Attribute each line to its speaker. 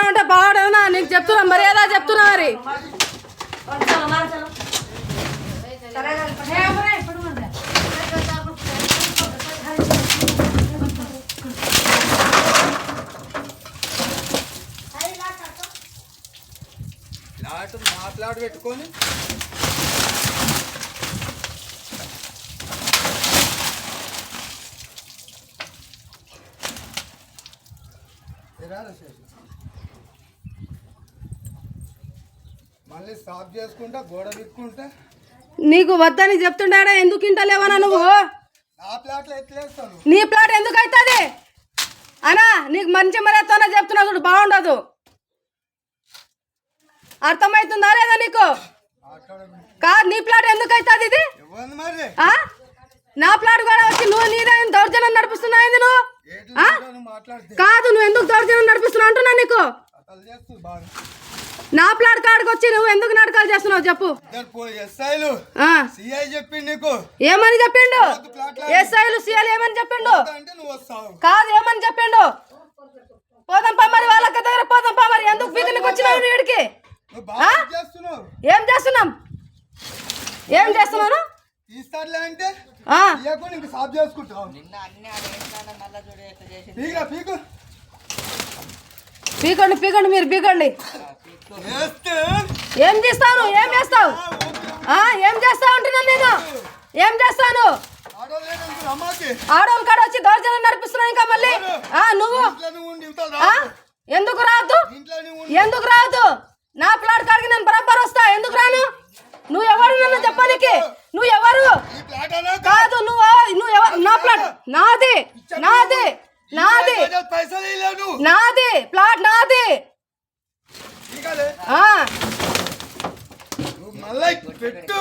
Speaker 1: అంటే బాగున్నా నీకు చెప్తున్నా మర్యాద చెప్తున్నా మరి
Speaker 2: మాట్లాడి పెట్టుకొని మళ్ళీ స్టాప్ చేసుకుంటా గోడ విక్కుంటా
Speaker 1: నీకు వద్దని చెప్తుండా ఎందుకు ఇంటలేవనా నువ్వు
Speaker 2: నా ప్లాట్లో ఎట్లేస్తాను
Speaker 1: నీ ప్లాట్ ఎందుకు అవుతుంది అనా నీకు మంచి మర్యాదతోనే చెప్తున్నా చూడు బాగుండదు అర్థమవుతుందా లేదా నీకు కాదు నీ ప్లాట్ ఎందుకు అవుతుంది ఇది నా ప్లాట్ కూడా వచ్చి నువ్వు నీదే దౌర్జన్యం నడిపిస్తున్నావు ఏంది నువ్వు కాదు నువ్వు ఎందుకు దౌర్జన్యం నడిపిస్తున్నావు అంటున్నా నీకు నా ప్లాట్ కాడికి వచ్చి నువ్వు ఎందుకు నాటకాలు చేస్తున్నావు చెప్పు ఏమని చెప్పిండు ఎస్ఐలు సిఐలు ఏమని చెప్పిండు కాదు ఏమని చెప్పిండు పోదాం పా మరి వాళ్ళ దగ్గర పోదాం పా మరి ఎందుకు వీధికి వచ్చినావు వీడికి ఏం చేస్తున్నాం ఏం చేస్తున్నాను పీకండి పీకండి మీరు పీకండి ఏం చేస్తావు ఏం చేస్తావు ఏం చేస్తావు అంటున్నాను నేను ఏం చేస్తాను ఆడవాళ్ళ కాడ వచ్చి దౌర్జన్యం నడిపిస్తున్నావు ఇంకా మళ్ళీ నువ్వు ఎందుకు రావద్దు ఎందుకు రావద్దు నా ప్లాట్ కాడికి నేను బరాబర్ వస్తా ఎందుకు రాను నువ్వు ఎవరు నన్ను చెప్పడానికి నువ్వు ఎవరు కాదు నువ్వు ఎవరు నా ప్లాట్ నాది నాది నాది నాది ప్లాట్ నాది
Speaker 2: పెట్టు